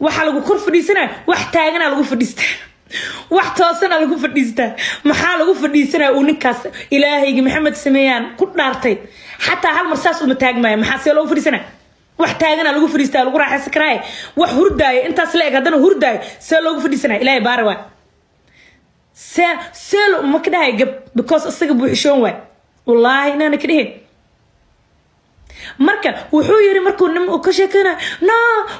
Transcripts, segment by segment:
waxa lagu kor fadhiisanaa wax taagana lagu fadhiistaa wax toosana lagu fadhiistaa maxaa lagu fadhiisanaa uu ninkaas ilaahaygi maxamed sameeyaan ku dhaartay xataa hal mar saas uma taagmaayo maxaa see loo fadhiisanaa wax taagana lagu fadhiistaa lagu raaxaysan karaa wax hurdaaya intaas la eg hadana hurdaaya see loogu fadhiisanaa ilaahay baarawa سيل ما كده هاي because أصدق بوحشون واي والله إن أنا كده مركا وحويري مركو نم وكشكنا نا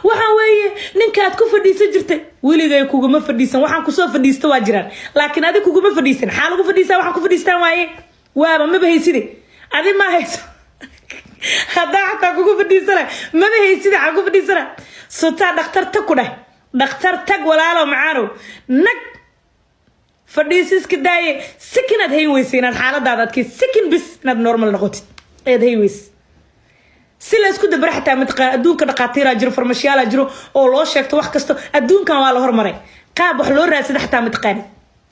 وحوي نكات كفر دي سجرته ولي جاي كوجو ما فرديسن وحن كسوف فرديست واجران لكن هذا كوجو ما فرديسن حاله كفر ديسا وحن كفر ديستا واي وابا ما بهيسيدي هذا ما هيس هذا حتى كوجو فرديسنا ما بهيسيدي حن كفر ديسنا صوتا دكتور تكوده دكتور تك ولا له معارو نك فرديسيس كداي سكنت هي ويسين الحالة دادت كي سكن بس ند نورمال نقطي إيه هي ويس سيلاس كده برحتها متق أدون كده قاتيرة جرو فرمشيالة جرو أو الله شكت واحد كستو أدون كان والله هرمري كاب حلول رأس ده حتى متقاني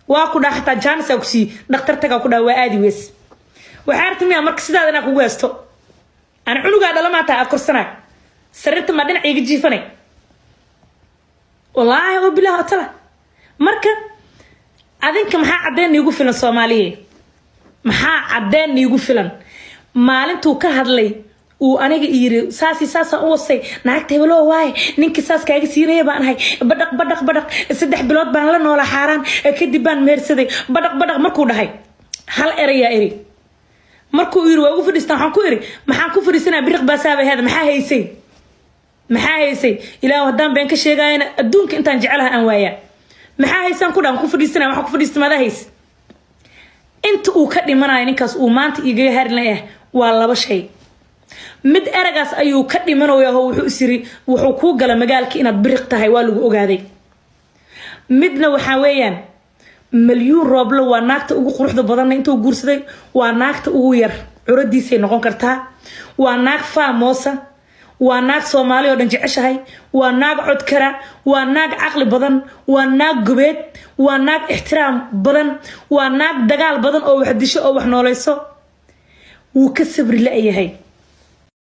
واكو حتى جانس أو كسي دكتور تكا كده وادي ويس وحارت ميا مركز ده أنا كوجستو أنا حلو قاعد لما تأكل سنة سرت ما دين عيج جيفني والله وبلا طلع مركز adinka maxaa cadeen iigu filan Soomaaliye maxaa cadeen iigu filan maalintuu ka hadlay uu aniga yiri saasa u wasay naagta hebelo waay ninka saas kaaga siinay baan ahay badaq 3 bilood baan la noolaa xaraan kadib baan meersaday badaq markuu dhahay hal eraya eri markuu yiri waa ugu fadhiistaan waxaan ku eri maxaan ku fadhiisanaa biriq baasaaba hada maxaa haysay ilaa wadaan been ka sheegayna adduunka intaan jecelahay aan waaya maxaa haysan ku dhan ku fadhiisana waxa ku fadhiistamada hays inta uu ka dhimanayo ninkaas uu maanta iiga harnaa waa laba shay mid eragaas ayuu ka dhimanayo wuxuu isiri wuxuu ku gala magaalka inaad biriq tahay waa lagu ogaaday midna waxa weeyaan milyan rooblo waa naagta ugu quruxda badan intuu guursaday waa naagta ugu yar curadiisay noqon kartaa waa naag faamosa waa naag Soomaali oo dhan jeceshahay waa naag cod kara waa naag aqli badan waa naag gubeed waa naag ixtiraam badan waa naag dagaal badan oo wax disho oo wax noolayso wuu ka sabri la yahay